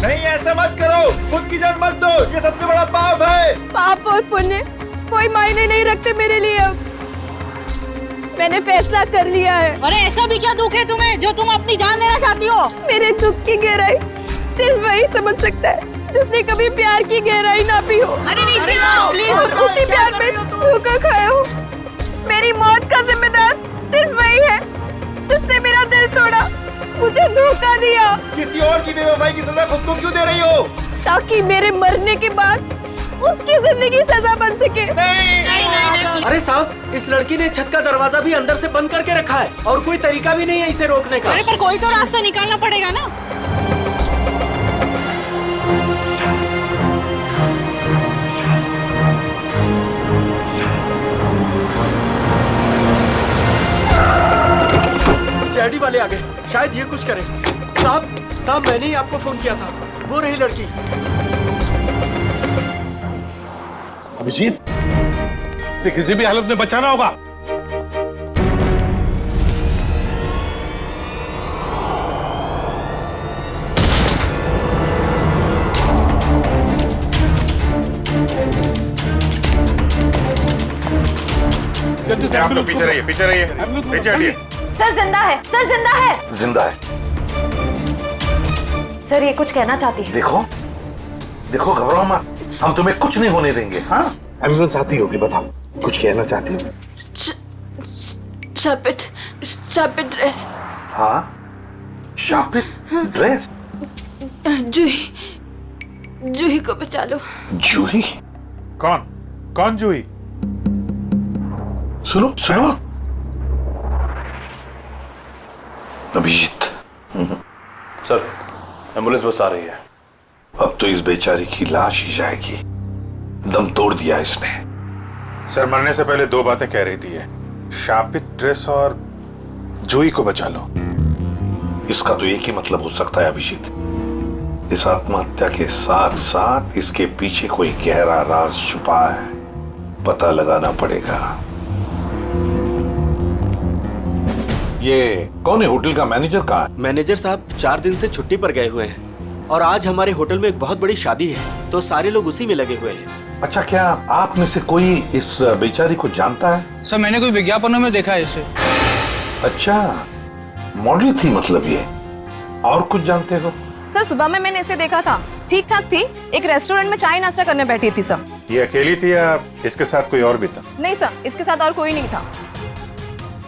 नहीं, ऐसा मत करो, खुद की जान मत दो, ये सबसे बड़ा पाप है। पाप और पुण्य कोई मायने नहीं रखते मेरे लिए। अब मैंने फैसला कर लिया है। अरे ऐसा भी क्या दुख है तुम्हें जो तुम अपनी जान देना चाहती हो? मेरे दुख की गहराई सिर्फ वही समझ सकता है जिसने कभी प्यार की गहराई ना पी हो। अरे नीचे आओ प्लीज। और उसी प्यार में धोखा खाया हो। मेरी मौत का जिम्मेदार सिर्फ वही है जिसने मेरा दिल तोड़ा, मुझे धोखा दिया। किसी और की बेवफाई की सजा खुद को क्यों दे रही हो? ताकि मेरे मरने के बाद उसकी जिंदगी सजा बन सके। नहीं। अरे साहब, इस लड़की ने छत का दरवाजा भी अंदर से बंद करके रखा है और कोई तरीका भी नहीं है इसे रोकने का। अरे पर कोई तो रास्ता निकालना पड़ेगा ना। सीआईडी वाले आ गए, शायद ये कुछ करें। साहब मैंने ही आपको फोन किया था, वो रही लड़की। अभिजीत, इसे किसी भी हालत में बचाना होगा। आप लोग पीछे रहिए, पीछे हटिए। सर जिंदा है, सर जिंदा है। जिंदा है। सर ये कुछ कहना चाहती है। देखो देखो, घबराओ मत, हम तुम्हें कुछ नहीं होने देंगे। हाँ, एम्बुलेंस चाहती होगी, बताओ कुछ कहना चाहती हो? शापित ड्रेस। हाँ, शापित ड्रेस। जूही को बचा लो। जूही? कौन जूही? सुनो सुनो, अभिजीत। सर, एम्बुलेंस बस आ रही है। अब तो इस बेचारी की लाश ही जाएगी, दम तोड़ दिया इसने। सर, मरने से पहले 2 बातें कह रही थी ये, शापित ड्रेस और जूही को बचा लो। इसका तो एक ही मतलब हो सकता है अभिजीत, इस आत्महत्या के साथ साथ इसके पीछे कोई गहरा राज छुपा है, पता लगाना पड़ेगा। ये कौन है? होटल का मैनेजर कहाँ है? मैनेजर साहब 4 दिन से छुट्टी पर गए हुए हैं और आज हमारे होटल में एक बहुत बड़ी शादी है, तो सारे लोग उसी में लगे हुए हैं। अच्छा, क्या आप में से कोई इस बेचारी को जानता है? सर मैंने कोई विज्ञापनों में देखा है इसे। अच्छा, मॉडल थी मतलब ये। और कुछ जानते हो? सर सुबह में मैंने इसे देखा था, ठीक ठाक थी, एक रेस्टोरेंट में चाय नाश्ता करने बैठी थी सर। ये अकेली थी या इसके साथ कोई और भी था? नहीं सर, इसके साथ और कोई नहीं था।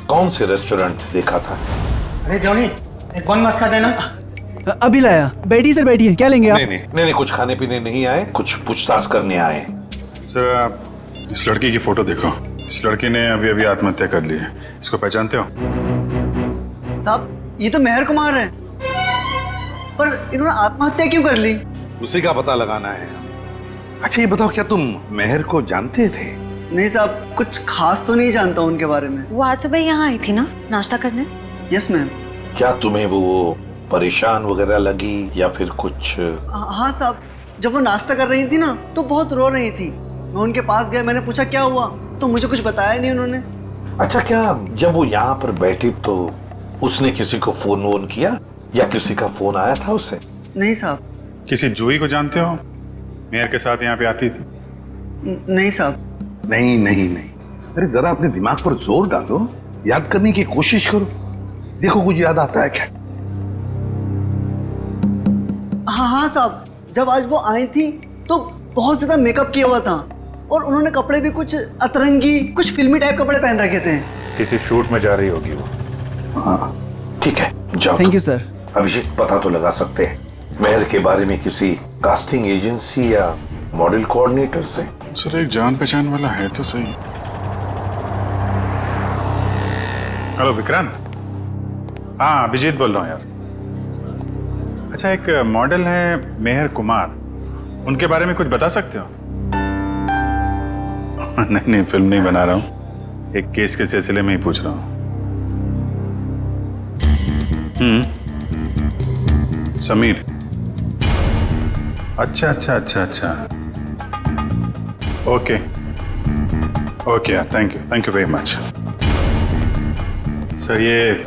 कौन से रेस्टोरेंट देखा था? अरे जॉनी, एक कौन मस्का देना। अभी लाया। बैठिए सर, बैठिए। क्या लेंगे आप? नहीं, कुछ खाने पीने नहीं आए, कुछ पूछताछ करने आए। सर, आप इस लड़की की फोटो देखो। इस लड़की ने अभी अभी आत्महत्या कर ली है। इसको पहचानते हो? साहब ये तो मेहर कुमार है, पर इन्होंने आत्महत्या क्यों कर ली? उसी का पता लगाना है। अच्छा ये बताओ, क्या तुम मेहर को जानते थे? नहीं साहब, कुछ खास तो नहीं जानता उनके बारे में। वो आज सुबह यहाँ आई थी ना नाश्ता करने? Yes ma'am. क्या तुम्हें वो परेशान वगैरह लगी या फिर कुछ? हाँ साहब, जब वो नाश्ता कर रही थी ना तो बहुत रो रही थी। मैं उनके पास गया, मैंने पूछा क्या हुआ, तो मुझे कुछ बताया नहीं उन्होंने। अच्छा, क्या जब वो यहाँ पर बैठी तो उसने किसी को फोन वोन किया या किसी का फोन आया था उससे? नहीं साहब। किसी जूही को जानते हो? मेहर के साथ यहाँ पे आती थी? नहीं साहब। नहीं, अरे जरा अपने दिमाग पर जोर डालो, याद करने की कोशिश करो, देखो कुछ याद आता है क्या? हाँ साहब, जब आज वो आई थी तो बहुत ज्यादा मेकअप किया हुआ था और उन्होंने कपड़े भी कुछ अतरंगी, कुछ फिल्मी टाइप कपड़े पहन रखे थे। किसी शूट में जा रही होगी वो। हाँ ठीक है, जाओ। Thank you sir. अभिषेक, पता तो लगा सकते हैं मेहर के बारे में किसी कास्टिंग एजेंसी या मॉडल कोऑर्डिनेटर से? सर एक जान पहचान वाला है तो सही। हेलो विक्रांत। हाँ अभिजीत बोल रहा हूँ यार। अच्छा, एक मॉडल है मेहर कुमार, उनके बारे में कुछ बता सकते हो? नहीं, फिल्म नहीं बना रहा हूँ, एक केस के सिलसिले में ही पूछ रहा हूँ। समीर। अच्छा। Okay, thank you very much. Sir ये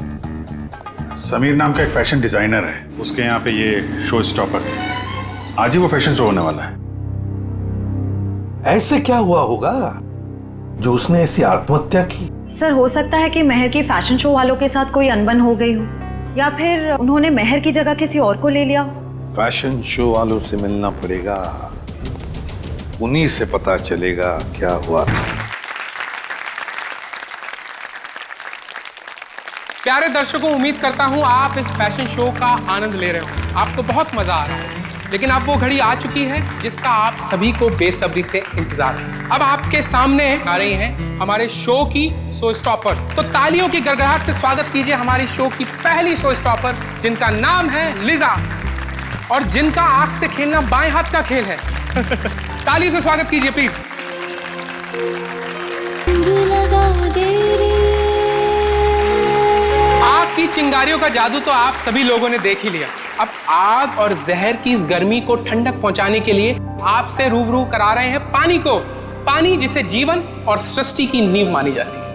समीर नाम का एक फैशन डिजाइनर है, उसके यहाँ पे ये शो स्टॉपर है। आज ही वो फैशन शो होने वाला है। ऐसे क्या हुआ होगा जो उसने ऐसी आत्महत्या की? सर हो सकता है कि महर की फैशन शो वालों के साथ कोई अनबन हो गई हो, या फिर उन्होंने महर की जगह किसी और को ले लिया हो। फैशन शो वालों से मिलना पड़ेगा, उन्हीं से पता चलेगा क्या हुआ। प्यारे दर्शकों, उम्मीद करता हूं आप इस फैशन शो का आनंद ले रहे हो, आपको बहुत मजा आ रहा है। लेकिन अब वो घड़ी आ चुकी है जिसका आप सभी को बेसब्री से इंतजार है। अब आपके सामने आ रही हैं हमारे शो की शो स्टॉपर्स। तो तालियों की गड़गड़ाहट से स्वागत कीजिए हमारी शो की पहली शो स्टॉपर, जिनका नाम है लिजा और जिनका आंख से खेलना बाएं हाथ का खेल है। तालियों से स्वागत कीजिए प्लीज। आग की चिंगारियों का जादू तो आप सभी लोगों ने देख ही लिया। अब आग और जहर की इस गर्मी को ठंडक पहुंचाने के लिए आपसे रूबरू करा रहे हैं पानी को, पानी जिसे जीवन और सृष्टि की नींव मानी जाती है।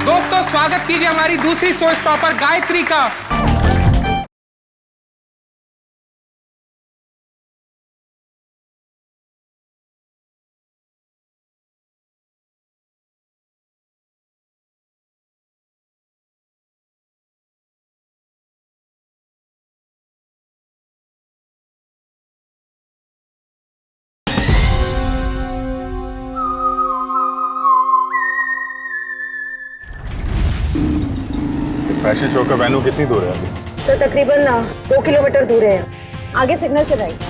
दोस्तों स्वागत कीजिए हमारी दूसरी शो स्टॉपर गायत्री का। फैशन शो का वेन्यू कितनी दूर है अभी? तो तकरीबन 2 किलोमीटर दूर है, आगे सिग्नल से राइट।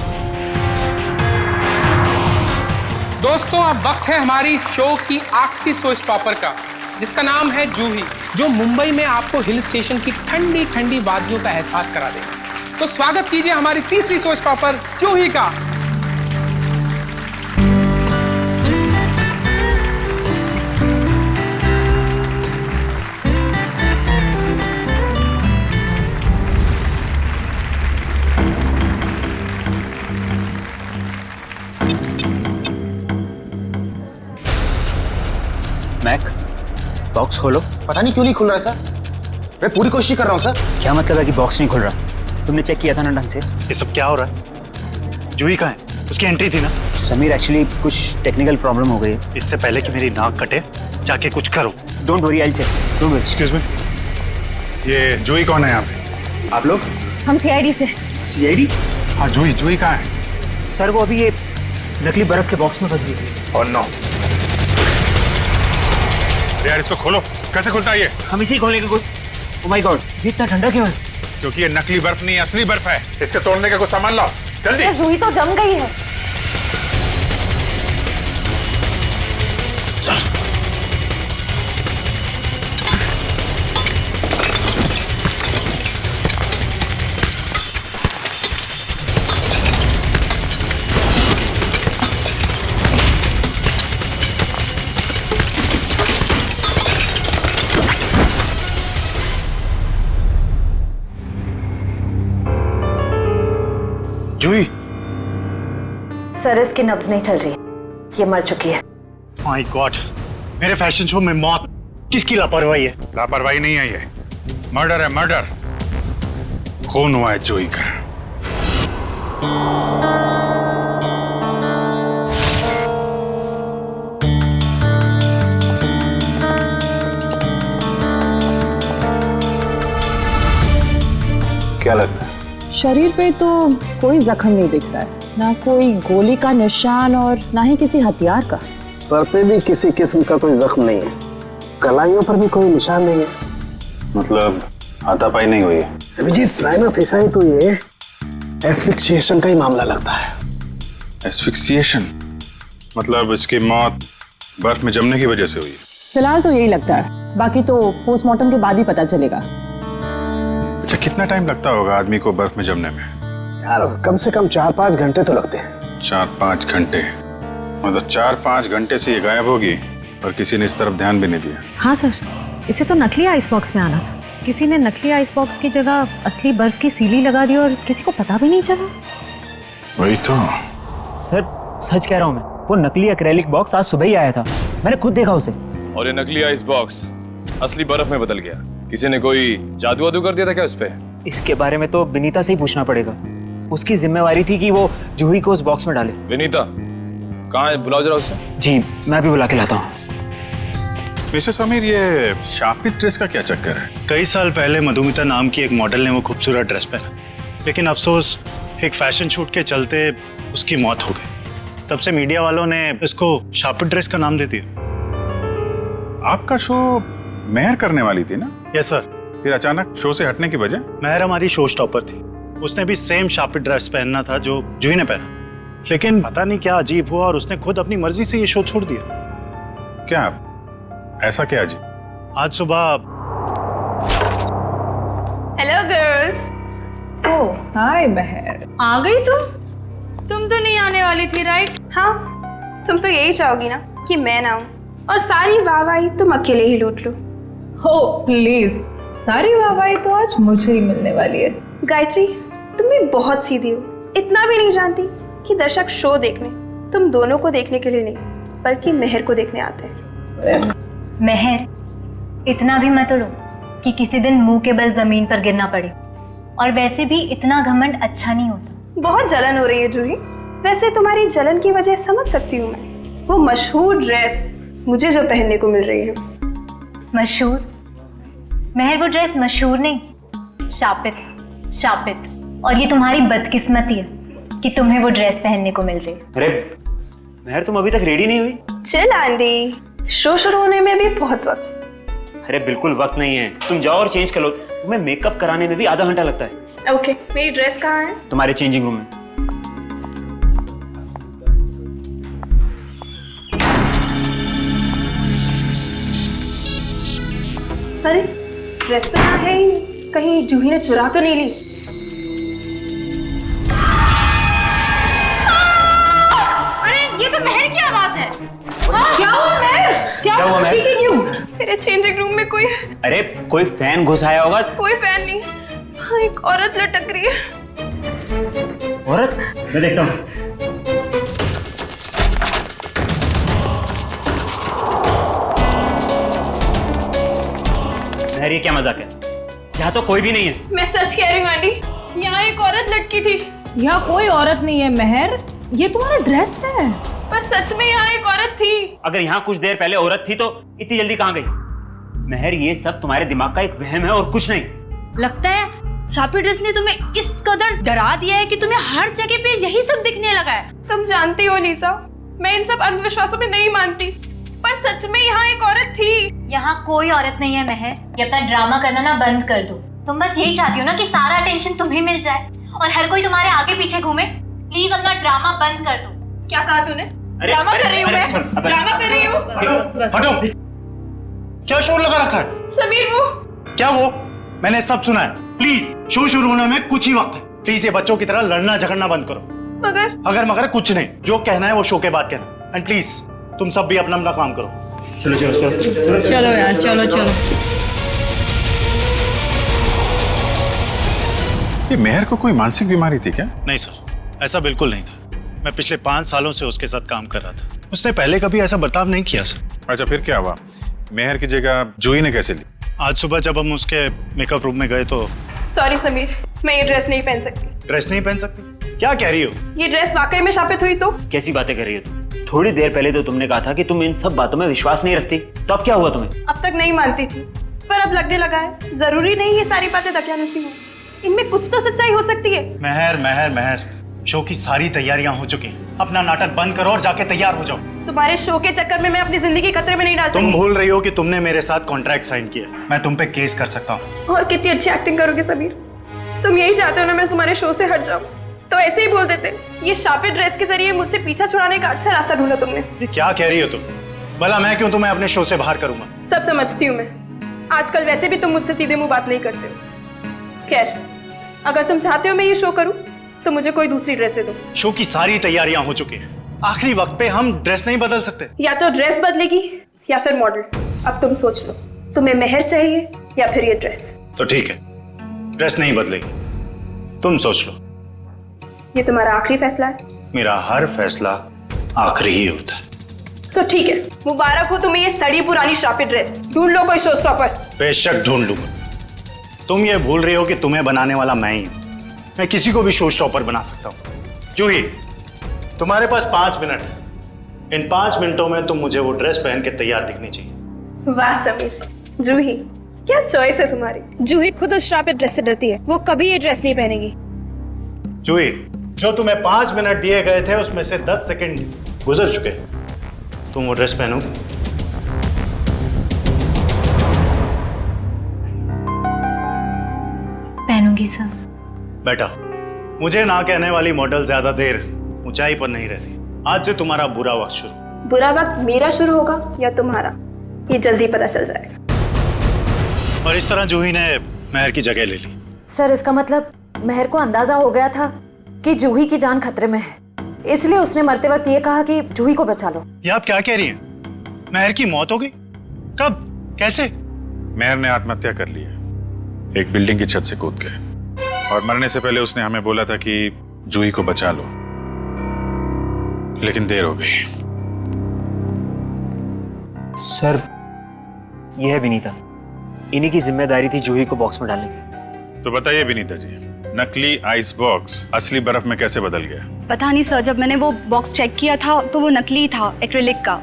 दोस्तों अब वक्त है हमारी शो की आखिरी शो स्टॉपर का, जिसका नाम है जूही, जो मुंबई में आपको हिल स्टेशन की ठंडी ठंडी वादियों का एहसास करा देगा। तो स्वागत कीजिए हमारी तीसरी शो स्टॉपर जूही का। मैक, बॉक्स खोलो। पता नहीं क्यों नहीं खुल रहा सर, मैं पूरी कोशिश कर रहा हूँ सर। क्या मतलब है कि बॉक्स नहीं खुल रहा? तुमने चेक किया था ना ढंग से? ये सब क्या हो रहा है? जूही कहाँ है? उसकी एंट्री थी ना। समीर, एक्चुअली कुछ टेक्निकल प्रॉब्लम हो गई है। इससे पहले कि मेरी नाक कटे जाके कुछ करो। Don't worry, I will check. Don't worry. Excuse me, ये जूही कौन है यहाँ पे? आप लोग? हम सीआईडी से। सीआईडी? हाँ जूही कहाँ है? सर वो अभी ये नकली बर्फ के बॉक्स में फंस गई थी। और नो यार, इसको खोलो। कैसे खुलता है ये? हम इसे ही खोलने की कोशिश। ओह माय गॉड, ये इतना ठंडा क्यों है? क्योंकि ये नकली बर्फ नहीं, असली बर्फ है। इसके तोड़ने का कुछ सामान लाओ जल्दी। सर जूही तो जम गई है। चल। जूही, सर इसकी नब्ज नहीं चल रही, ये मर चुकी है। माय गॉड, मेरे फैशन शो में मौत। किसकी लापरवाही है? लापरवाही नहीं है, ये मर्डर है, मर्डर। खून हुआ है जूही का। क्या लगता है? शरीर पे तो कोई जख्म नहीं दिख रहा है, ना कोई गोली का निशान और ना ही किसी हथियार का। सर पे भी किसी किस्म का कोई जख्म नहीं है, कलाइयों पर भी कोई निशान नहीं है। मतलब हाथापाई नहीं हुई है? अभिजीत, प्राइमा फेसाई तो ये एस्फिक्सिएशन का ही मामला लगता है। एस्फिक्सिएशन? मतलब इसकी मौत बर्फ में जमने की वजह से हुई है? फिलहाल तो यही लगता है, बाकी तो पोस्टमार्टम के बाद ही पता चलेगा। अच्छा, कितना टाइम लगता होगा आदमी को बर्फ में जमने में? यार कम से कम 4-5 घंटे तो लगते हैं। 4-5 घंटे? मतलब 4-5 घंटे से ये गायब होगी और किसी ने इस तरफ ध्यान भी नहीं दिया। हाँ सर, इसे तो नकली आइस बॉक्स में आना था। किसी ने नकली आइस बॉक्स की जगह असली बर्फ की सीली लगा दी और किसी को पता भी नहीं चला। वही तो। सर सच कह रहा हूँ मैं, वो नकली एक्रेलिक बॉक्स आज सुबह ही आया था, मैंने खुद देखा उसे। और ये नकली आइस बॉक्स असली बर्फ में बदल गया। किसी ने कोई जादू वादू कर दिया था क्या उस पे? इसके बारे में तो विनीता से ही पूछना पड़ेगा। उसकी जिम्मेवारी थी कि वो जूही को उस बॉक्स में डाले। विनीता कहाँ है? बुलाओ जरा उसे। जी मैं भी बुला के लाता हूँ। मिस्टर समीर, ये शापित ड्रेस का क्या चक्कर है? कई साल पहले मधुमिता नाम की एक मॉडल ने वो खूबसूरत ड्रेस पहना, लेकिन अफसोस एक फैशन शूट के चलते उसकी मौत हो गई। तब से मीडिया वालों ने इसको शापित ड्रेस का नाम दे दिया। आपका शो मेहर करने वाली थी ना? Yes sir. फिर अचानक शो से हटने की वजह? मेहर हमारी शो स्टॉपर थी। उसने भी सेम शापित ड्रेस पहनना था जो जूही ने पहना, लेकिन पता नहीं क्या अजीब हुआ और उसने खुद अपनी मर्जी से ये शो छोड़ दिया। क्या ऐसा क्या जी? आज सुबह। Hello girls. ओह हाय मेहर, आ गई तुम तो नहीं आने वाली थी राइट? हाँ, तुम तो यही चाहोगी ना कि मैं ना आऊं और सारी वाहवाही तुम अकेले ही लूट लो। हो प्लीज, सारी वाहवाही तो आज मुझे ही मिलने वाली है। गायत्री, तुम भी बहुत सीधी हो। इतना भी नहीं जानती कि दर्शक शो देखने तुम दोनों को देखने के लिए नहीं बल्कि मेहर को देखने आते हैं। मेहर, इतना भी मत उड़ो कि किसी दिन मुंह के बल जमीन पर गिरना पड़े। और वैसे भी इतना घमंड अच्छा नहीं होता। बहुत जलन हो रही है जूही। वैसे तुम्हारी जलन की वजह समझ सकती हूँ मैं। वो मशहूर ड्रेस मुझे जो पहनने को मिल रही है। मशहूर? मेहर, वो ड्रेस मशहूर नहीं, शापित है, शापित। और ये तुम्हारी बदकिस्मती है कि तुम्हें वो ड्रेस पहनने को मिल रही है। अरे मेहर, तुम अभी तक रेडी नहीं हुई? चल आंटी, शो शुरू होने में भी बहुत वक्त। अरे बिल्कुल वक्त नहीं है, तुम जाओ और चेंज कर लो। तुम्हें मेकअप कराने में भी आधा घंटा लगता है। ओके, मेरी ड्रेस कहाँ है? तुम्हारे चेंजिंग रूम में। अरे ड्रेस तो यहाँ है ही नहीं। कहीं जूही ने चुरा तो नहीं ली? अरे ये तो मेहर की आवाज है। क्या हुआ मेहर? क्या हुआ हुआ? मेहर? चीखी क्यों? मेरे चेंजिंग रूम में कोई अरे कोई फैन घुस आया होगा। कोई फैन नहीं, हाँ, एक औरत लटक रही है। औरत? मैं देखता हूँ। मेहर, ये क्या मजाक है? यहाँ तो कोई भी नहीं है। मैं सच कह रही हूँ आंटी, यहाँ एक औरत लटकी थी। यहाँ कोई औरत नहीं है मेहर, ये तुम्हारा ड्रेस है। पर सच में यहाँ एक औरत थी। अगर यहाँ कुछ देर पहले औरत थी तो इतनी जल्दी कहाँ गई? मेहर, ये सब तुम्हारे दिमाग का एक वहम है और कुछ नहीं। लगता है शापित ड्रेस ने तुम्हें इस कदर डरा दिया है कि तुम्हें हर जगह पे यही सब दिखने लगा है। तुम जानती हो लीसा, मैं इन सब अंधविश्वासों में नहीं मानती, पर सच में यहाँ एक औरत थी। यहाँ कोई औरत नहीं है मेहर, ये अपना ड्रामा करना ना बंद कर दो। तुम बस यही चाहती हो ना कि सारा अटेंशन तुम्हें मिल जाए और हर कोई तुम्हारे आगे पीछे घूमे। प्लीज अपना ड्रामा बंद कर दो। क्या कहा तूने? ड्रामा कर रही हूँ मैं, ड्रामा कर रही हूँ। हटो, क्या शोर लगा रखा है? समीर, वो क्या वो? मैंने सब सुना है। प्लीज, शो शुरू होने में कुछ ही वक्त है। प्लीज ये बच्चों की तरह लड़ना झगड़ना बंद करो। मगर मगर कुछ नहीं, जो कहना है वो शो के बाद कहना। एंड प्लीज तुम सब भी अपना अपना काम करो। चलो चलो चलो चलो यार, चलो चलो। ये मेहर को कोई मानसिक बीमारी थी क्या? नहीं सर, ऐसा बिल्कुल नहीं था। मैं पिछले 5 सालों से उसके साथ काम कर रहा था। उसने पहले कभी ऐसा बर्ताव नहीं किया सर। अच्छा, फिर क्या हुआ? मेहर की जगह जूही ने कैसे ली? आज सुबह जब हम उसके मेकअप रूम में गए तो। सॉरी समीर, मैं ये ड्रेस नहीं पहन सकती। ड्रेस नहीं पहन सकती? क्या कह रही हो? ये ड्रेस वाकई में शापित हुई तो? कैसी बातें कर रही हो तुम? थोड़ी देर पहले तो तुमने कहा था कि तुम इन सब बातों में विश्वास नहीं रखती, तो अब क्या हुआ तुम्हें? अब तक नहीं मानती थी, पर अब लगने लगा है जरूरी नहीं ये सारी बातें दकियानुसी हो। इनमें कुछ तो सच्चाई हो सकती है। मेहर मेहर मेहर, शो की सारी तैयारियां हो चुकी। अपना नाटक बंद करो और जाके तैयार हो जाओ। तुम्हारे शो के चक्कर में मैं अपनी जिंदगी खतरे में नहीं डाल सकती। तुम भूल रही हो कि तुमने मेरे साथ कॉन्ट्रैक्ट साइन किया। मैं तुम पे केस कर सकता हूँ। और कितनी अच्छी एक्टिंग करोगे समीर। तुम यही चाहते हो ना मैं तुम्हारे शो से हट जाऊं, तो ऐसे ही बोल देते। ये शापित ड्रेस के जरिए मुझसे पीछा छुड़ाने का अच्छा रास्ता ढूंढा तुमने। ये क्या कह रही हो तुम? भला मैं क्यों तुम्हें अपने शो से बाहर करूंगा? सब समझती हूँ मैं। आजकल वैसे भी तुम मुझसे सीधे मुंह बात नहीं करते हो। खैर, अगर तुम चाहते हो मैं ये शो करूं, तो मुझे कोई दूसरी ड्रेस दे दो। शो की सारी तैयारियां हो चुकी हैं। आखिरी वक्त पे हम ड्रेस नहीं बदल सकते। या तो ड्रेस बदलेगी या फिर मॉडल। अब तुम सोच लो, तुम्हें मेहर चाहिए या फिर ये ड्रेस? तो ठीक है, ड्रेस नहीं बदलेगी, तुम सोच लो। ये तुम्हारा आखिरी फैसला है? मेरा हर फैसला आखिरी ही होता है। तो ठीक है, मुबारक हो तुम्हें ये सड़ी पुरानी शापित ड्रेस। ढूंढ लो कोई शो स्टॉपर। बेशक ढूंढ लूंगा। तुम ये भूल रही हो कि तुम्हें बनाने वाला मैं ही हूं। मैं किसी को भी शो स्टॉपर बना सकता हूं। जूही, तुम्हारे पास 5 मिनट है। इन 5 मिनटों में तुम मुझे वो ड्रेस पहन के तैयार दिखनी चाहिए। वाह समीर, जूही क्या चॉइस है तुम्हारी। जूही खुद उस श्रापित ड्रेस से डरती है, वो कभी ये ड्रेस नहीं पहनेगी। जूही, जो तुम्हें 5 मिनट दिए गए थे उसमें से 10 सेकंड गुजर चुके। तुम वो ड्रेस पहनोगी? पहनूंगी सर। बेटा, मुझे ना कहने वाली मॉडल ज्यादा देर ऊंचाई पर नहीं रहती। आज से तुम्हारा बुरा वक्त शुरू। बुरा वक्त मेरा शुरू होगा या तुम्हारा, ये जल्दी पता चल जाएगा। और इस तरह जूही ने महर की जगह ले ली। सर इसका मतलब महर को अंदाजा हो गया था कि जूही की जान खतरे में है, इसलिए उसने मरते वक्त ये कहा कि जूही को बचा लो। ये आप क्या कह रही हैं? महर की मौत हो गई? कब? कैसे? महर ने आत्महत्या कर ली है, एक बिल्डिंग की छत से कूद के। और मरने से पहले उसने हमें बोला था कि जूही को बचा लो, लेकिन देर हो गई। सर, यह है विनीता, इन्हीं की जिम्मेदारी थी जूही को बॉक्स में डालने की। तो बताइए विनीता जी, नकली आइस बॉक्स असली बर्फ में कैसे बदल गया? पता नहीं सर, जब मैंने वो बॉक्स चेक किया था तो वो नकली था, एक्रिलिक का।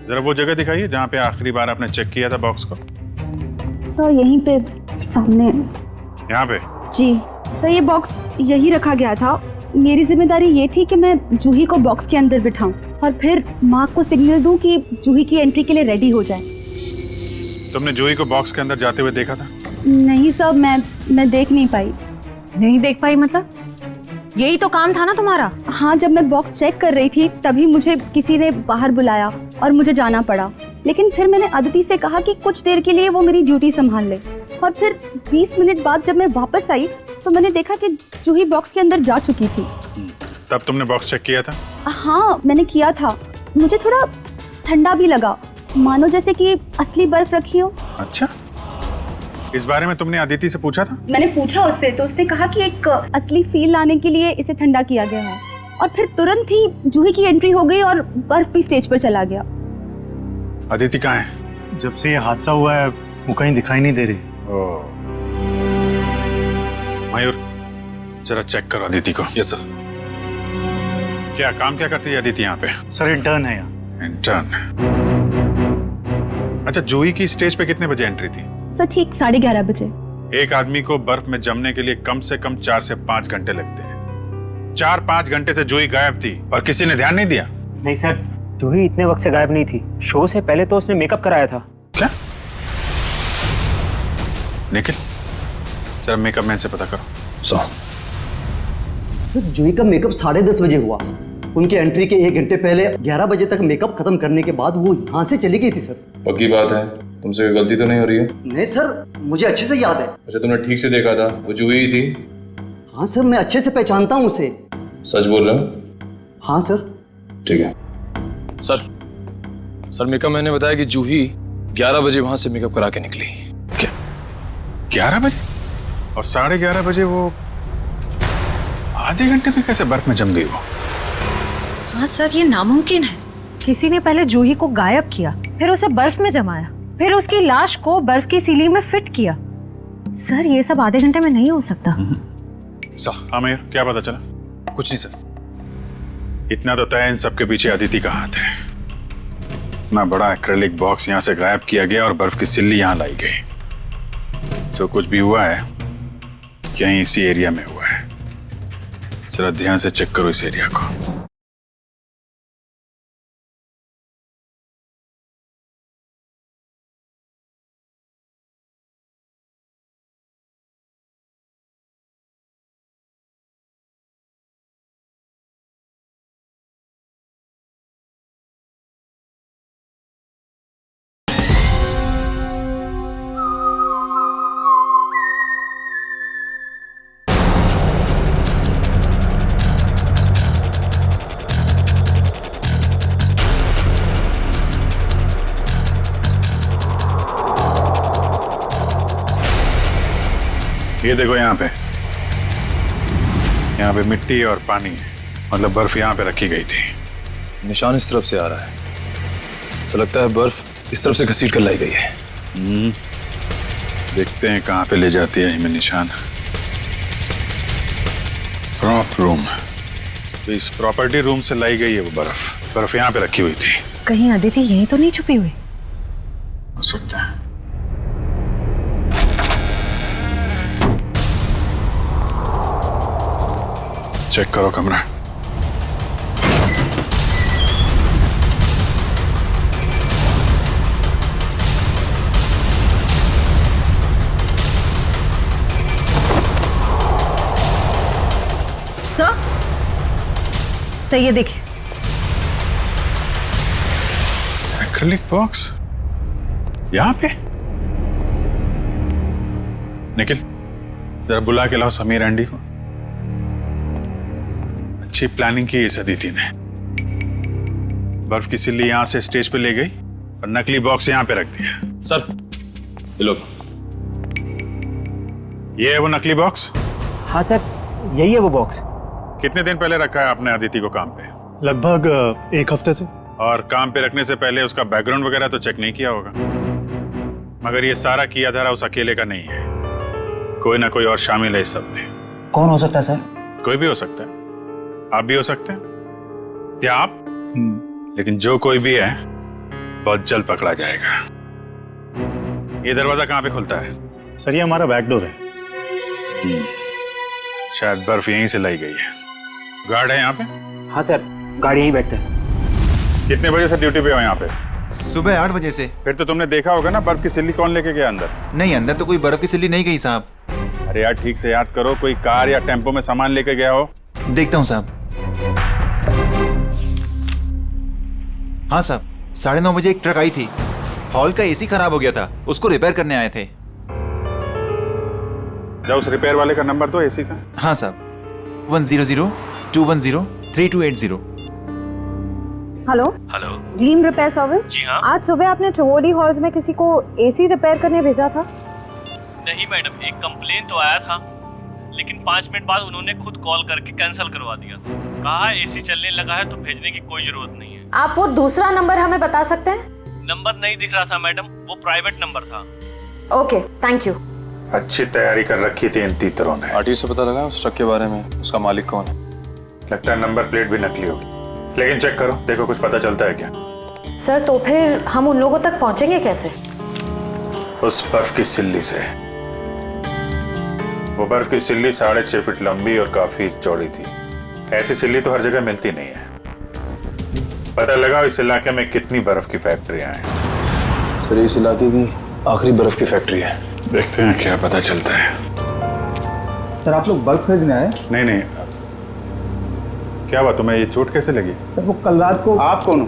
जरा वो जगह दिखाइए जहाँ पे आखिरी बार आपने चेक किया था बॉक्स को। सर यहीं पे सामने। यहाँ पे? जी सर, ये बॉक्स यही रखा गया था। मेरी जिम्मेदारी ये थी कि मैं जूही को बॉक्स के अंदर बिठाऊं और फिर माँ को सिग्नल दूं कि जूही की एंट्री के लिए रेडी हो जाए। तुमने जूही को बॉक्स के अंदर जाते हुए देखा था? नहीं सर, मैं देख नहीं पाई। नहीं देख पाई मतलब? यही तो काम था ना तुम्हारा। हाँ, जब मैं बॉक्स चेक कर रही थी तभी मुझे किसी ने बाहर बुलाया और मुझे जाना पड़ा। लेकिन फिर मैंने अदिति से कहा कि कुछ देर के लिए वो मेरी ड्यूटी संभाल ले। और फिर 20 मिनट बाद जब मैं वापस आई तो मैंने देखा कि जूही बॉक्स के अंदर जा चुकी थी। तब तुमने बॉक्स चेक किया था? हाँ, मैंने किया था। मुझे थोड़ा ठंडा भी लगा, मानो जैसे कि असली बर्फ रखी हो। अच्छा, इस बारे में तुमने अदिति से पूछा था? मैंने पूछा उससे तो उसने कहा कि एक असली फील लाने के लिए इसे ठंडा किया गया है। और फिर तुरंत ही जूही की एंट्री हो गई और बर्फ भी स्टेज पर चला गया। अदिति कहाँ है? जब से ये हादसा हुआ है वो कहीं दिखाई नहीं दे रही। मयूर, जरा चेक करो अदिति को। Yes sir. क्या काम क्या करती है अदिति यहाँ पे? सर इंटर्न है यहाँ। इंटर्न? अच्छा, जूही की स्टेज पे कितने बजे एंट्री थी? सर ठीक 11:30 बजे। एक आदमी को बर्फ में जमने के लिए कम से कम 4 से 5 घंटे लगते हैं। 4-5 घंटे से जूही गायब थी और किसी ने ध्यान नहीं दिया? नहीं सर, जूही इतने वक्त से गायब नहीं थी। शो से पहले तो उसने मेकअप कराया था। क्या? निखिल, जरा मेकअप मैन से पता करो। सर, जूही का मेकअप 10:30 बजे हुआ। उनके एंट्री के 1 घंटे पहले 11 बजे तक मेकअप खत्म करने के बाद वो यहाँ से चली गई थी सर। पक्की बात है? तुमसे कोई गलती तो नहीं हो रही है? नहीं सर, मुझे अच्छे से याद है। अच्छा, तुमने ठीक से देखा था वो जूही ही थी? हाँ सर, मैं अच्छे से पहचानता हूँ उसे। सच बोल रहे हो? हाँ सर। ठीक है सर, मेकअप मैंने बताया कि जूही 11 बजे वहां से मेकअप करा के निकली। क्या 11 बजे? और 11:30 बजे वो आधे घंटे में कैसे बर्फ में जम गई वो? हाँ सर, ये नामुमकिन है। किसी ने पहले जूही को गायब किया, फिर उसे बर्फ में जमाया, फिर उसकी लाश को बर्फ की सीली में फिट किया। सर ये सब आधे घंटे में नहीं हो सकता। हाँ मयूर, क्या पता चला? कुछ नहीं सर। इतना तो तय इन सबके पीछे अदिति का हाथ है। इतना बड़ा एक्रेलिक बॉक्स यहाँ से गायब किया गया और बर्फ की सिल्ली यहाँ लाई गई। जो कुछ भी हुआ है यहीं इसी एरिया में हुआ है। जरा ध्यान से चेक करो इस एरिया को। ये देखो यहाँ पे मिट्टी और पानी है, मतलब बर्फ यहाँ पे रखी गई थी। निशान इस तरफ से आ रहा है। ऐसा लगता है बर्फ इस तरफ से घसीट कर लाई गई है। देखते हैं कहाँ पे ले जाती है हिमें निशान। प्रॉप रूम, तो इस प्रॉपर्टी रूम से लाई गई है वो बर्फ। बर्फ यहाँ पे रखी हुई थी। कहीं अदिति यहीं तो नहीं छुपी हुई? हो सकता है। चेक करो कमरा। सर, सही है, देखिए। एक्रिलिक बॉक्स यहाँ पे। निखिल, जरा बुला के लाओ समीर एंडी को। अच्छी प्लानिंग की इस अदिति ने। बर्फ की सिल्ली यहां से स्टेज पे ले गई और नकली बॉक्स यहां पे रख दिया। सर ये लो। ये है वो नकली बॉक्स? हाँ सर, यही है वो बॉक्स। कितने दिन पहले रखा है आपने अदिति को काम पे? लगभग 1 हफ्ते से। और काम पे रखने से पहले उसका बैकग्राउंड वगैरह तो चेक नहीं किया होगा? मगर ये सारा किया धरा उस अकेले का नहीं है, कोई ना कोई और शामिल है इस सब में। कौन हो सकता है सर? कोई भी हो सकता है, आप भी हो सकते हैं, या आप। लेकिन जो कोई भी है बहुत जल्द पकड़ा जाएगा। ये दरवाजा कहाँ पे खुलता है? सर ये हमारा बैक डोर है। शायद बर्फ यहीं से लाई गई है। गार्ड है यहाँ पे? हाँ सर, गाड़ी यहीं बैठते हैं। कितने बजे से ड्यूटी पे हो यहाँ पे? सुबह 8 बजे से। फिर तो तुमने देखा होगा ना बर्फ की सिल्ली कौन लेके गया अंदर? नहीं, अंदर तो कोई बर्फ की सिल्ली नहीं गई साहब। अरे यार ठीक से याद करो, कोई कार या टेम्पो में सामान लेके गया हो? देखता हूँ साहब। हाँ साहब, 9:30 बजे एक ट्रक आई थी। हॉल का एसी खराब हो गया था, उसको रिपेयर करने आए थे। जाओ उस रिपेयर वाले का नंबर दो एसी का। हाँ साहब, 100-210-3280। Hello hello, Gleam repair service. जी हाँ। आज सुबह आपने ट्रोली हॉल्स में किसी को एसी रिपेयर करने भेजा था? नहीं मैडम, एक कंप्लेन तो आया था, लेकिन 5 मिनट बाद उन्होंने खुद कॉल करके कैंसिल करवा दिया। कहा एसी चलने लगा है तो भेजने की कोई जरूरत नहीं है। आप वो दूसरा नंबर हमें बता सकते हैं? नंबर नहीं दिख रहा था मैडम, वो प्राइवेट नंबर था। Okay, thank you. अच्छी तैयारी कर रखी थी इन तीतरों ने। आरटीओ से पता लगा उस ट्रक के बारे में, उसका मालिक कौन है? लगता है नंबर प्लेट भी नकली होगी, लेकिन चेक करो, देखो कुछ पता चलता है क्या? सर तो फिर हम उन लोगों तक पहुंचेंगे कैसे? उस बर्फ की सिल्ली से। वो बर्फ की सिल्ली 6.5 फीट लंबी और काफी चौड़ी थी। ऐसी सिल्ली तो हर जगह मिलती नहीं है। पता लगा इस इलाके में कितनी बर्फ की फैक्ट्रियां हैं। सर इस इलाके की आखिरी बर्फ की फैक्ट्री है। देखते हैं क्या पता चलता है। सर आप लोग बर्फ खरीदने आए? नहीं, क्या हुआ, तुम्हें ये चोट कैसे लगी? सर वो कल रात को। आप कौन हो?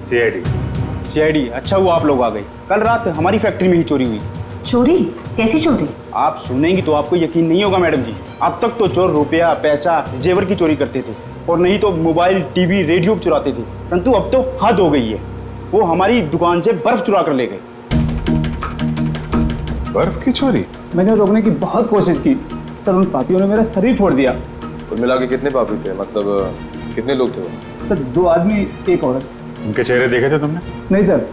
सीआईडी। अच्छा वो आप लोग आ गए। कल रात हमारी फैक्ट्री में ही चोरी हुई। चोरी? कैसी चोरी? आप सुनेंगी तो आपको यकीन नहीं होगा मैडम जी। अब तक तो चोर रुपया, पैसा, जेवर की चोरी करते थे, और नहीं तो मोबाइल, टीवी, रेडियो चुराते थे। परंतु अब तो हद हो गई है, वो हमारी दुकान से बर्फ चुरा कर ले गए। बर्फ की चोरी? मैंने रोकने की बहुत कोशिश की सर, उन पापियों ने मेरा शरीर फोड़ दिया। कुल मिला के कितने पापी थे, मतलब कितने लोग थे वो? सर 2 आदमी, 1 औरत। उनके चेहरे देखे थे तुमने? नहीं सर,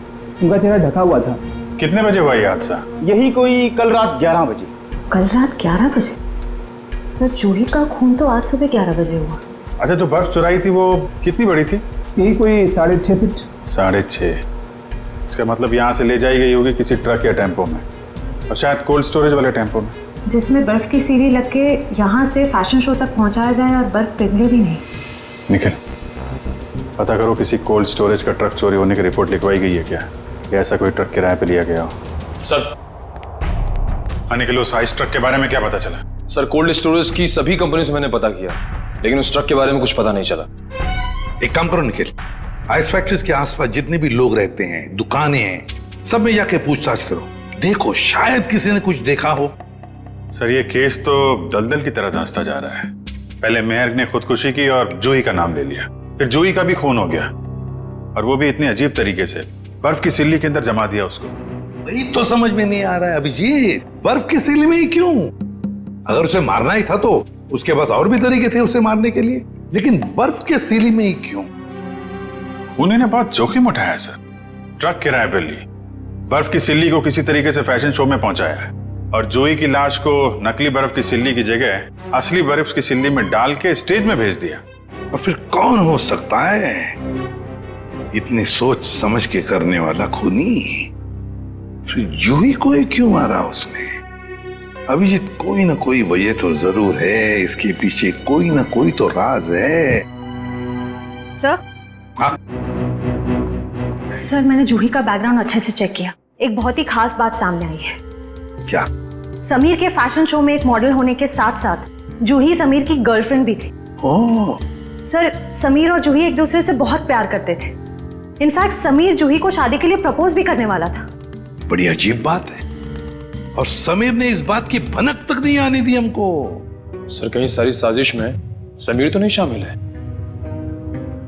उनका चेहरा ढका हुआ था। कितने बजे हुआ ये हादसा? यही कोई कल रात 11 बजे। कल रात 11 बजे? सर जूही का खून तो आज सुबह 11 बजे हुआ। अच्छा, जो बर्फ चुराई थी वो कितनी बड़ी थी? यही कोई 6.5 फीट। 6.5? इसका मतलब यहाँ से ले जाई गई होगी किसी ट्रक या टेम्पो में, और शायद कोल्ड स्टोरेज वाले टेम्पो में, जिसमें बर्फ की सीढ़ी लग के यहाँ से फैशन शो तक पहुँचाया जाए और बर्फ पिघले भी नहीं। निखिल, पता करो किसी कोल्ड स्टोरेज का ट्रक चोरी होने की रिपोर्ट लिखवाई गई है क्या, या ऐसा कोई ट्रक किराए पे लिया गया हो? सर। हाँ निखिल, उस आइस ट्रक के बारे में क्या पता चला? सर कोल्ड स्टोरेज की सभी कंपनी से मैंने पता किया, लेकिन उस ट्रक के बारे में कुछ पता नहीं चला। एक काम करो निखिल, आइस फैक्ट्रीज के आसपास जितने भी लोग रहते हैं, दुकानें हैं, सब में जाके पूछताछ करो, देखो शायद किसी ने कुछ देखा हो। सर ये केस तो दलदल की तरह धंसता जा रहा है। पहले मेहर ने खुदकुशी की और जूही का नाम ले लिया, फिर जूही का भी खून हो गया, और वो भी इतनी अजीब तरीके से। बर्फ की सिल्ली के अंदर जमा दिया उसको। वही तो समझ में नहीं आ रहा है अभिजीत, बर्फ की सिल्ली में ही क्यों? अगर उसे मारना ही था तो उसके पास और भी तरीके थे उसे मारने के लिए, लेकिन बर्फ के सिल्ली में ही क्यों? खूनी ने बहुत जोखिम उठाया है सर। ट्रक किराए पर ली, बर्फ की सिल्ली को किसी तरीके से फैशन शो में पहुंचाया है, और जोई की लाश को नकली बर्फ की सिल्ली की जगह असली बर्फ की सिल्ली में डाल के स्टेज में भेज दिया। और फिर कौन हो सकता है इतनी सोच समझ के करने वाला खूनी? फिर जूही को ही क्यों मारा उसने? अभिजीत, कोई ना कोई वजह तो जरूर है, इसके पीछे कोई ना कोई तो राज है। सर, हाँ? सर मैंने जूही का बैकग्राउंड अच्छे से चेक किया। एक बहुत ही खास बात सामने आई है। क्या? समीर के फैशन शो में एक मॉडल होने के साथ साथ जूही समीर की गर्लफ्रेंड भी थी। ओह। सर, समीर और जूही एक दूसरे से बहुत प्यार करते थे। इनफैक्ट समीर जूही को शादी के लिए प्रपोज भी करने वाला था। बड़ी अजीब बात है, और समीर ने इस बात की भनक तक नहीं आने दी हमको। सर, कहीं सारी साजिश में समीर तो नहीं शामिल है?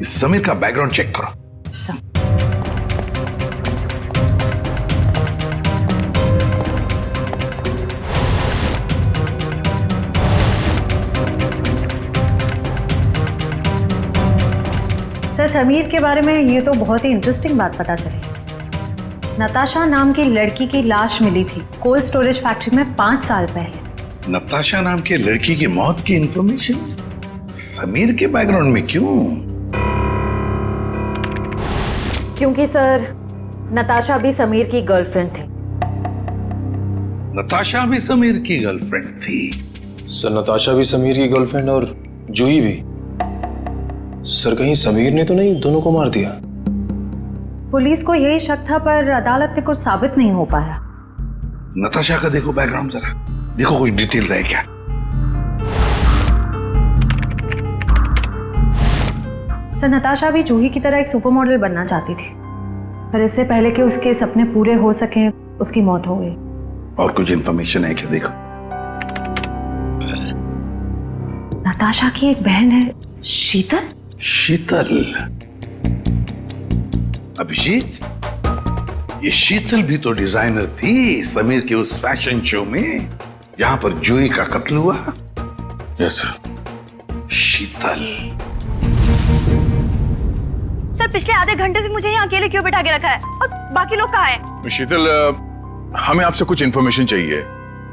इस समीर का बैकग्राउंड चेक करो। सर, समीर के बारे में ये तो बहुत ही इंटरेस्टिंग बात पता चली। नताशा नाम की लड़की की लाश मिली थी कोल्ड स्टोरेज फैक्ट्री में 5 साल पहले। नताशा नाम के लड़की की मौत की इंफॉर्मेशन समीर के बैकग्राउंड में क्यों? क्योंकि सर, नताशा भी समीर की गर्लफ्रेंड थी। नताशा भी समीर की गर्लफ्रेंड थी? सर, नताशा भी समीर की गर्लफ्रेंड और जूही भी। सर, कहीं समीर ने तो नहीं दोनों को मार दिया? पुलिस को यही शक था, पर अदालत में कुछ साबित नहीं हो पाया। नताशा का देखो बैकग्राउंड जरा, देखो कुछ डिटेल्स है क्या? सर, नताशा भी जूही की तरह एक सुपर मॉडल बनना चाहती थी, पर इससे पहले कि उसके सपने पूरे हो सके उसकी मौत हो गई। और कुछ इंफॉर्मेशन है क्या? देखो, नताशा की एक बहन है, शीतल। शीतल? अभिजीत, ये शीतल भी तो डिजाइनर थी समीर के उस फैशन शो में जहां पर जूही का कत्ल हुआ। Yes sir. शीतल। सर, पिछले आधे घंटे से मुझे यहाँ अकेले क्यों बिठा के रखा है और बाकी लोग कहाँ हैं? शीतल, हमें आपसे कुछ इन्फॉर्मेशन चाहिए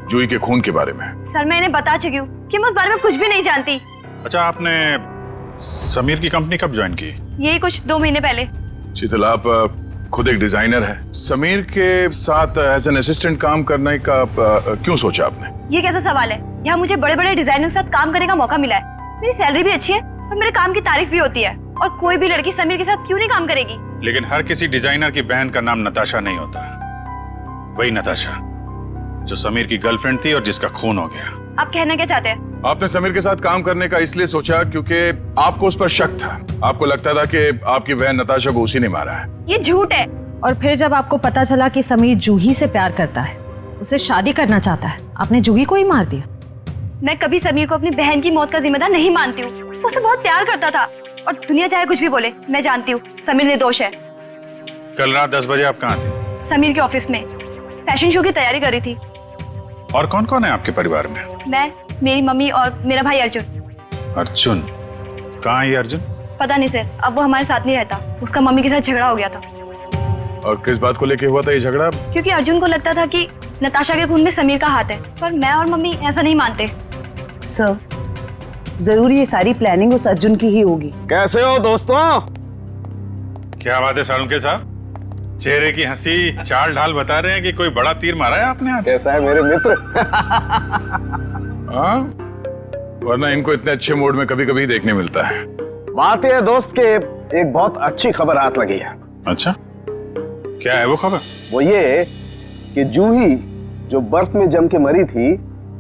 जूही के खून के बारे में। सर, मैं इन्हें बता चुकी हूँ कि मैं उस बारे में कुछ भी नहीं जानती। अच्छा, आपने समीर की कंपनी कब ज्वाइन की? यही कुछ 2 महीने पहले। शीतल, आप खुद एक डिजाइनर है, समीर के साथ एज एन असिस्टेंट काम करने का क्यों सोचा आपने? ये कैसा सवाल है? यहाँ मुझे बड़े बड़े डिजाइनर के साथ काम करने का मौका मिला है, मेरी सैलरी भी अच्छी है और मेरे काम की तारीफ भी होती है, और कोई भी लड़की समीर के साथ क्यों नहीं काम करेगी? लेकिन हर किसी डिजाइनर की बहन का नाम नताशा नहीं होता। वही नताशा जो समीर की गर्लफ्रेंड थी और जिसका खून हो गया। आप कहना क्या चाहते हैं? आपने समीर के साथ काम करने का इसलिए सोचा क्योंकि आपको उस पर शक था। आपको लगता था कि आपकी बहन नताशा को उसी ने मारा है। ये झूठ है। और फिर जब आपको पता चला कि समीर जूही से प्यार करता है, उसे शादी करना चाहता है, आपने जूही को ही मार दिया। मैं कभी समीर को अपनी बहन की मौत का जिम्मेदार नहीं मानती हूँ। वो उसे बहुत प्यार करता था, और दुनिया चाहे कुछ भी बोले, मैं जानती हूँ समीर निर्दोष है। कल रात 10 बजे आप कहाँ थे? समीर के ऑफिस में फैशन शो की तैयारी कर रही थी। और कौन कौन है आपके परिवार में? मैं, मेरी मम्मी और मेरा भाई अर्जुन। अर्जुन? कहाँ है अर्जुन? पता नहीं सर, अब वो हमारे साथ नहीं रहता। उसका मम्मी के साथ झगड़ा हो गया था। और किस बात को लेके हुआ था ये झगड़ा? क्योंकि अर्जुन को लगता था कि नताशा के खून में समीर का हाथ है, पर मैं और मम्मी ऐसा नहीं मानते। सर, जरूर ये सारी प्लानिंग उस अर्जुन की ही होगी। कैसे हो दोस्तों? क्या बात है सालुंके साहब, चेहरे की हंसी चाल ढाल बता रहे हैं कि कोई बड़ा तीर मारा है आपने आज। कैसा है मेरे मित्र? हाँ, वरना इनको इतने अच्छे मूड में कभी कभी देखने मिलता है। बात यह है दोस्त के एक बहुत अच्छी खबर हाथ लगी है। अच्छा, क्या है वो खबर? वो ये कि जूही जो बर्फ में जम के मरी थी,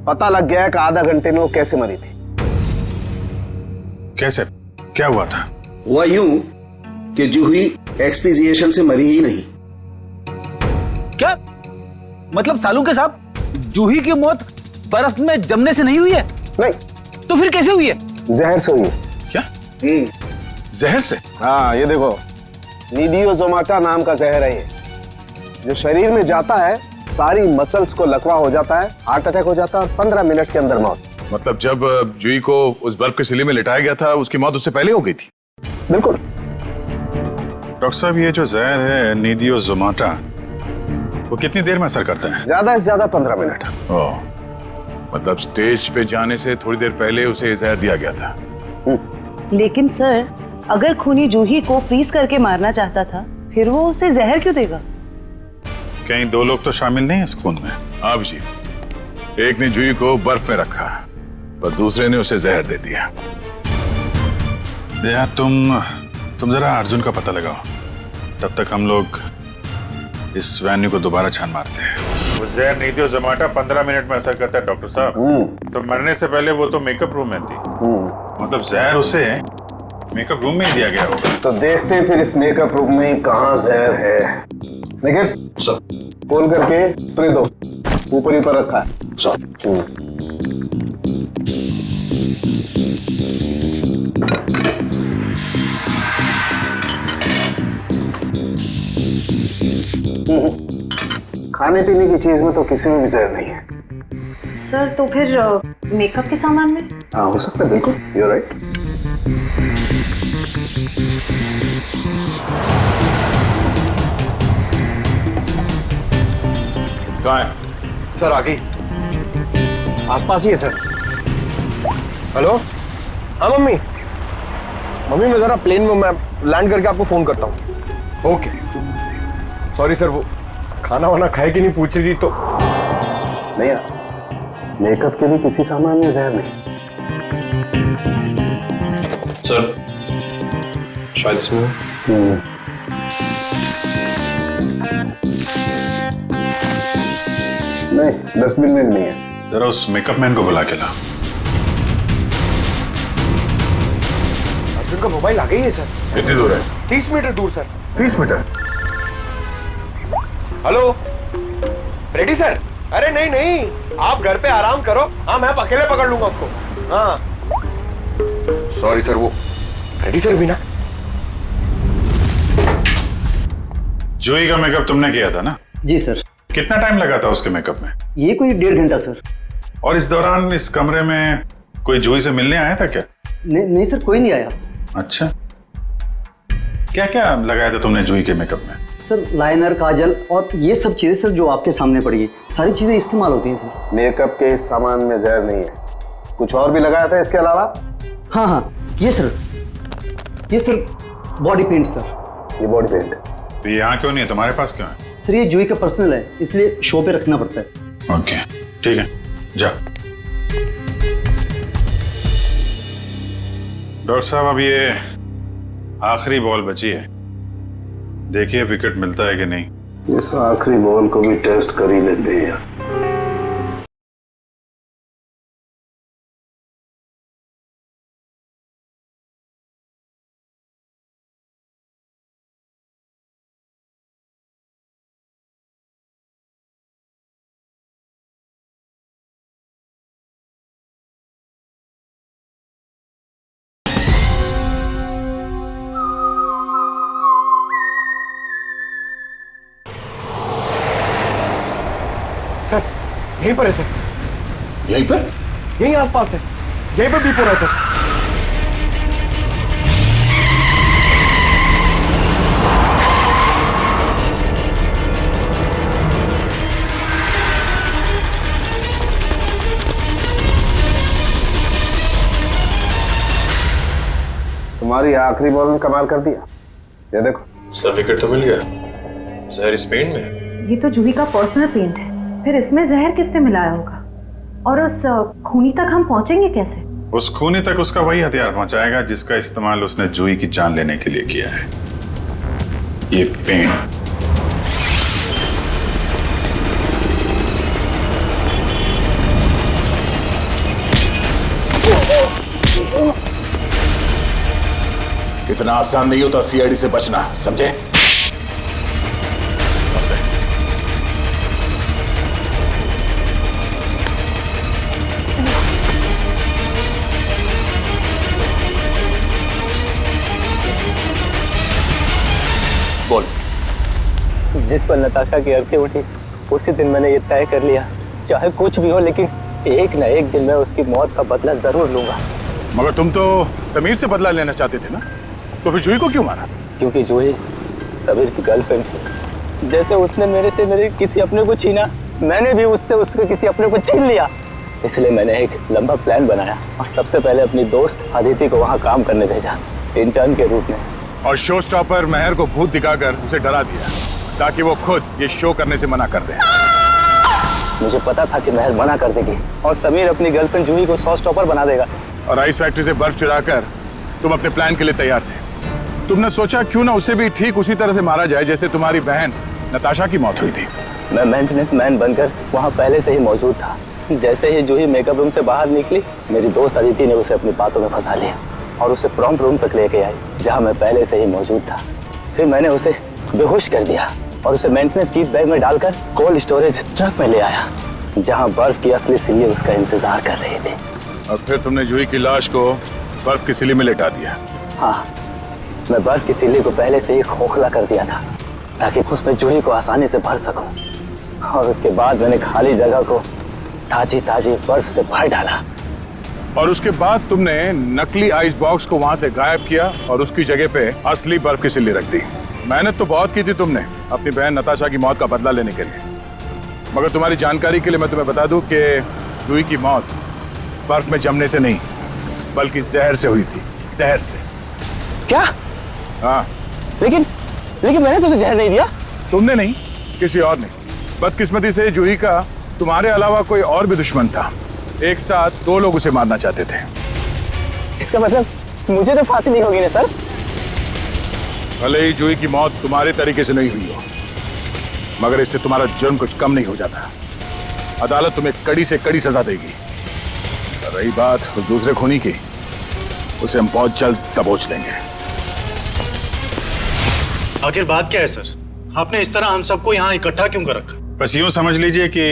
पता लग गया कि आधा घंटे में वो कैसे मरी थी। कैसे? क्या हुआ था? हुआ यूं कि जूही एक्सपीजिएशन से मरी ही नहीं। क्या मतलब सालुंके साहब, जूही की मौत बर्फ में जमने से नहीं हुई है? नहीं। तो फिर कैसे हुई है? जहर से हुई है। क्या? जहर से? हाँ, ये देखो, नीडियोजोमाटा नाम का जहर है ये, जो शरीर में जाता है सारी मसल्स को लकवा हो जाता है, हार्ट अटैक हो जाता है और 15 मिनट के अंदर मौत। मतलब जब जूही को उस बर्फ के सिले में लिटाया गया था, उसकी मौत उससे पहले हो गई थी? बिल्कुल। डॉक्टर साहब, ये जो जहर है नीडियोजोमाटा, वो कितनी देर में असर करता है? ज्यादा से ज्यादा 15 मिनट। ओह, मतलब स्टेज पे जाने से थोड़ी देर पहले उसे जहर दिया गया था। लेकिन सर, अगर खूनी जूही को फ्रीज करके मारना चाहता था, फिर वो उसे जहर क्यों देगा? कहीं 2 लोग तो शामिल नहीं है इस खून में। आप जी, एक ने जूही को बर्फ में रखा और दूसरे ने उसे जहर दे दिया। या तुम जरा अर्जुन का पता लगाओ, तब तक हम लोग इस वेन्यू को दोबारा छान मारते हैं। वो जहर नहीं थी, वो जमाटा 15 मिनट में असर करता है डॉक्टर साहब। तो मरने से पहले वो तो मेकअप रूम में थी। मतलब जहर उसे मेकअप रूम में ही दिया गया होगा। तो देखते हैं फिर इस मेकअप रूम में कहाँ जहर है। लेकिन खोल करके स्प्रे दो, ऊपर ही पर रखा है। खाने पीने की चीज में तो किसी में भी जहर नहीं है। सर तो फिर मेकअप के सामान में? हाँ, हो सकता है, बिल्कुल, यू राइट। कहाँ है? सर, आ गई, आसपास ही है सर। हेलो, हाँ मम्मी, मैं जरा प्लेन में, मैं लैंड करके आपको फोन करता हूँ। ओके, सॉरी सर, वो खाना वाना खाए कि नहीं पूछ रही थी तो। नहीं यार, मेकअप के लिए किसी सामान में जहर नहीं। सर, शायद इसमें। नहीं, डस्टबिन में भी नहीं है। जरा उस मेकअप मैन को बुला के ला। अर्जुन का मोबाइल आ गई है सर। कितनी दूर है? 30 मीटर दूर सर। 30 मीटर? Hello, ready sir? अरे नहीं नहीं, आप घर पे आराम करो। हाँ, मैं अकेले पकड़ लूंगा उसको। हाँ, सॉरी सर, वो रेडी सर भी ना। जूही का मेकअप तुमने किया था ना? जी सर। कितना टाइम लगा था उसके मेकअप में? ये कोई 1.5 घंटा सर। और इस दौरान इस कमरे में कोई जूही से मिलने आया था क्या? नहीं सर, कोई नहीं आया। अच्छा, क्या क्या लगाया था तुमने जूही के मेकअप में? सर, लाइनर, काजल और ये सब चीजें सर जो आपके सामने पड़ी है, सारी चीजें इस्तेमाल होती हैं सर। मेकअप के सामान में जहर नहीं है। कुछ और भी लगाया था इसके अलावा? हाँ, ये सर बॉडी पेंट सर। ये बॉडी पेंट तो यहाँ क्यों नहीं है, तुम्हारे पास क्यों है? सर, ये जूही का पर्सनल है, इसलिए शो पे रखना पड़ता है। ओके, ठीक है, जा। डॉक्टर साहब, अब ये आखिरी बॉल बची है, देखिए विकेट मिलता है कि नहीं। इस आखिरी बॉल को भी टेस्ट कर ही लेते हैं। सर, यहीं पर है सर। यहीं पर? यहीं आसपास है, यहीं पर बीप हो रहा है सर। तुम्हारी आखिरी बॉल ने कमाल कर दिया, ये देखो। सर, विकेट तो मिल गया, जहर इस पेंट में है। ये तो जूही का पर्सनल पेंट है, फिर इसमें जहर किसने मिलाया होगा? और उस खूनी तक हम पहुंचेंगे कैसे? उस खूनी तक उसका वही हथियार पहुंचाएगा जिसका इस्तेमाल उसने जूही की जान लेने के लिए किया है, ये पेंट। इतना आसान नहीं होता सीआईडी से बचना, समझे? बोल। जिस पर नताशा की अर्थी उठी, उसी दिन मैंने ये तय कर लिया, चाहे कुछ भी हो, लेकिन एक न एक दिन मैं उसकी मौत का बदला जरूर लूंगा। मगर तुम तो समीर से बदला लेना चाहते थे ना, तो फिर जूही को क्यों मारा? क्योंकि जूही समीर की गर्लफ्रेंड थी, जैसे उसने मेरे से मेरे किसी अपने को छीना, मैंने भी उससे उसके किसी अपने को छीन लिया। इसलिए मैंने एक लंबा प्लान बनाया और सबसे पहले अपनी दोस्त अदिति को वहाँ काम करने भेजा, इंटर्न के रूप में। और शो स्टॉपर महर को भूत दिखाकर उसे डरा दिया ताकि वो खुद ये शो करने से मना कर दे। मुझे पता था कि महर मना कर देगी और समीर अपनी गर्लफ्रेंड जूही को शो स्टॉपर बना देगा। और आइस फैक्ट्री से बर्फ चुराकर तुम अपने प्लान के लिए तैयार थे। तुमने सोचा क्यों ना उसे भी ठीक उसी तरह से मारा जाए जैसे तुम्हारी बहन नताशा की मौत हुई थी। मैं मेंटेनेंस मैन बनकर वहाँ पहले से ही मौजूद था। जैसे ही जूही मेकअप रूम से बाहर निकली, मेरी दोस्त अदिति ने उसे अपनी बातों में फंसा लिया और उसे प्रॉम्प्ट रूम तक लेके आई जहाँ मैं पहले से ही मौजूद था। फिर मैंने उसे बेहोश कर दिया और उसे मेंटेनेंस की बैग में डालकर कोल्ड स्टोरेज ट्रक में ले आया जहाँ बर्फ की असली सिल्ली उसका इंतजार कर रही थी। और फिर तुमने जूही की लाश को बर्फ की सिल्ली में लेटा दिया। हाँ, मैं बर्फ की सिल्ली को पहले से ही खोखला कर दिया था ताकि उसमें जूही को आसानी से भर सकूं। और उसके बाद मैंने खाली जगह को ताजी ताजी बर्फ से भर डाला। और उसके बाद तुमने नकली आइस बॉक्स को वहां से गायब किया और उसकी जगह पे असली बर्फ की सिल्ली रख दी। मेहनत तो बहुत की थी तुमने अपनी बहन नताशा की मौत का बदला लेने के लिए, मगर तुम्हारी जानकारी के लिए मैं तुम्हें बता दूं कि जूही की मौत बर्फ में जमने से नहीं बल्कि जहर से हुई थी। जहर से। क्या? हाँ। लेकिन मैंने तुझे जहर नहीं दिया। तुमने नहीं, किसी और ने। बदकिस्मती से जूही का तुम्हारे अलावा कोई और भी दुश्मन था। एक साथ 2 लोग उसे मारना चाहते थे। इसका मतलब मुझे तो फांसी नहीं होगी ना सर? भले ही जूही की मौत तुम्हारे तरीके से नहीं हुई हो, मगर इससे तुम्हारा जुर्म कुछ कम नहीं हो जाता। अदालत तुम्हें कड़ी से कड़ी सजा देगी। रही बात उस दूसरे खूनी की, उसे हम बहुत जल्द दबोच लेंगे। आखिर बात क्या है सर? आपने इस तरह हम सबको यहाँ इकट्ठा क्यों कर रखा? बस यूं समझ लीजिए कि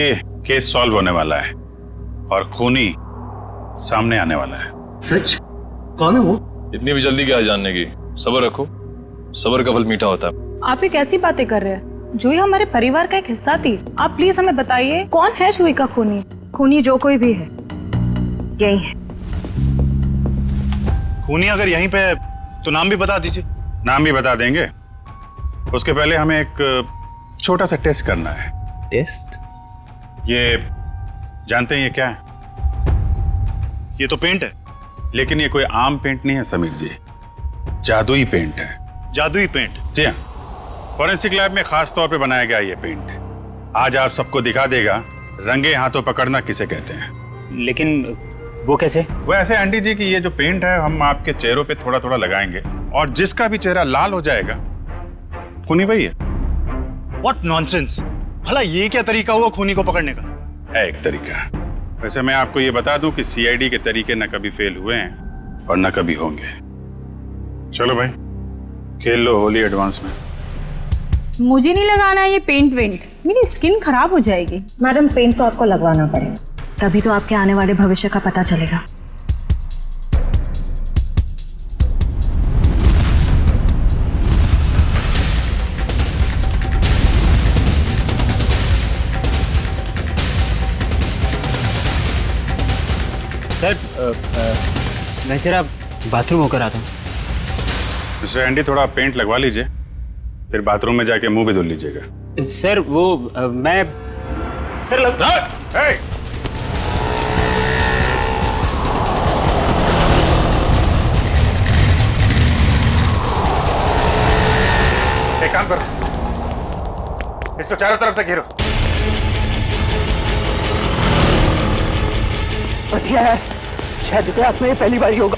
केस सॉल्व होने वाला है और खूनी सामने आने वाला है। सच? कौन है वो? इतनी भी जल्दी क्या है जानने की? सब्र रखो, सब्र का फल मीठा होता है। आप ये कैसी बातें कर रहे हैं? जूही हमारे परिवार का एक हिस्सा थी। आप प्लीज हमें बताइए कौन है जूही का खूनी? खूनी जो कोई भी है, यही है। खूनी अगर यहीं पे है तो नाम भी बता दीजिए। नाम भी बता देंगे, उसके पहले हमें एक छोटा सा टेस्ट करना है। टेस्ट? ये जानते हैं ये क्या है? ये तो पेंट है। लेकिन ये कोई आम पेंट नहीं है समीर जी, जादुई पेंट है। जादुई पेंट? जी हाँ, फॉरेंसिक लैब में खास तौर पे बनाया गया ये पेंट। आज आप सबको दिखा देगा रंगे हाथों पकड़ना किसे कहते हैं। लेकिन वो कैसे? वो ऐसे आंटी जी कि ये जो पेंट है हम आपके चेहरों पे थोड़ा थोड़ा लगाएंगे और जिसका भी चेहरा लाल हो जाएगा खूनी वही है। What nonsense! भला ये क्या तरीका हुआ खूनी को पकड़ने का? है एक तरीका। वैसे मैं आपको ये बता दूं कि सीआईडी के तरीके न कभी फेल हुए हैं और न कभी होंगे। चलो भाई खेल लो होली एडवांस में। मुझे नहीं लगाना है ये पेंट वेंट, मेरी स्किन खराब हो जाएगी। मैडम पेंट तो आपको लगवाना पड़ेगा, तभी तो आपके आने वाले भविष्य का पता चलेगा। सर मैं जरा बाथरूम होकर आता हूँ। मिस्टर एंडी थोड़ा पेंट लगवा लीजिए, फिर बाथरूम में जाके मुंह भी धुल लीजिएगा। सर वो मैं सर लग एक काम करो, इसको चारों तरफ से घेरो। बच गया है। शायद इतिहास में ये पहली बार ही होगा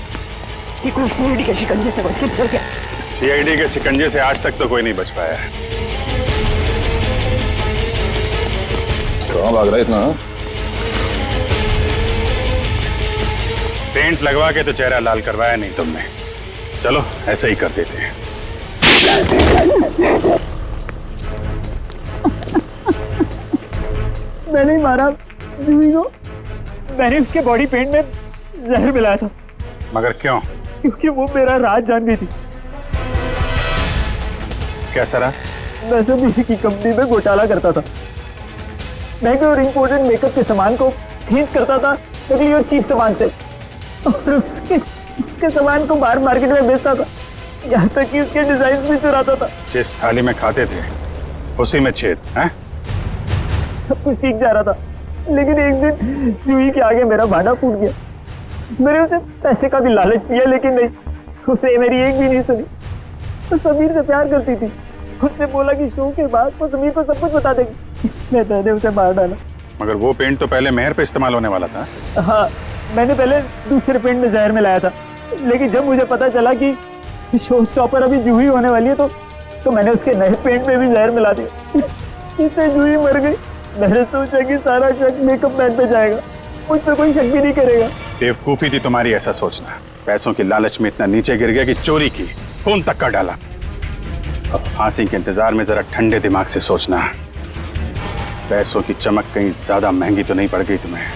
कि कोई सीआईडी के शिकंजे से बच के निकल गया। सीआईडी के शिकंजे से आज तक तो कोई नहीं बच पाया है। कहाँ भाग रहा है इतना? पेंट लगवा के तो चेहरा लाल करवाया नहीं तुमने। चलो ऐसे ही कर देते हैं। मैंने मारा जूही को, मैंने उसके बॉडी पेंट में जहर मिलाया था। मगर क्यों? क्योंकि वो मेरा राज जानती थी। कैसा राज? मैं सब की कंपनी में घोटाला करता था। महंगे और इम्पोर्टेंट मेकअप के सामान को खरीद करता था नकली और चीप सामान से, और उसके सामान को बाहर मार्केट में बेचता था, यहाँ तक कि उसके डिजाइन भी चुराता था। जिस थाली में खाते थे उसी में छेद है। सब कुछ ठीक जा रहा था, लेकिन एक दिन जूही के आगे मेरा भांडा फूट गया। मैंने उसे पैसे का भी लालच दिया, लेकिन नहीं, उसने मेरी एक भी नहीं सुनी। तो समीर से प्यार करती थी, उसने बोला कि शो के बाद वो समीर को सब कुछ बता देगी। मैंने उसे मार डाला। मगर वो पेंट तो पहले मेहर पे इस्तेमाल होने वाला था। हाँ, मैंने पहले दूसरे पेंट में जहर मिलाया था, लेकिन जब मुझे पता चला कि शो स्टॉपर अभी जूही होने वाली है तो मैंने उसके नए पेंट में भी जहर मिला दिया। इससे जूही मर गई। मैंने सोचा कि सारा शक मेकअप मैन पे जाएगा, मुझ पे कोई शक भी नहीं करेगा। बेवकूफी थी तुम्हारी ऐसा सोचना। पैसों की लालच में इतना नीचे गिर गया कि चोरी की, खून तक कर डाला। अब फांसी के इंतजार में जरा ठंडे दिमाग से सोचना, पैसों की चमक कहीं ज्यादा महंगी तो नहीं पड़ गई तुम्हें।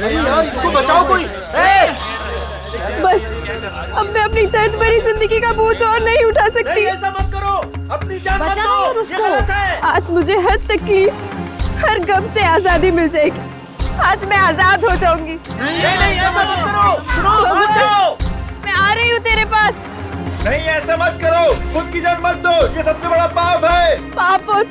यार, इसको बचाओ कोई। बस अब मैं अपनी दर्द भरी जिंदगी का बोझ और नहीं उठा सकती। ऐसा मत करो, अपनी जान मत दो, ये गलत है। आज मुझे हर तकलीफ, हर गम से आजादी मिल जाएगी। आज मैं आजाद हो जाऊंगी। नहीं, ऐसा मत करो। सुनो, मान जाओ। मैं आ रही हूँ तेरे पास। नहीं, ऐसा मत करो, खुद की जान मत दो, ये सबसे बड़ा पाप है। पाप और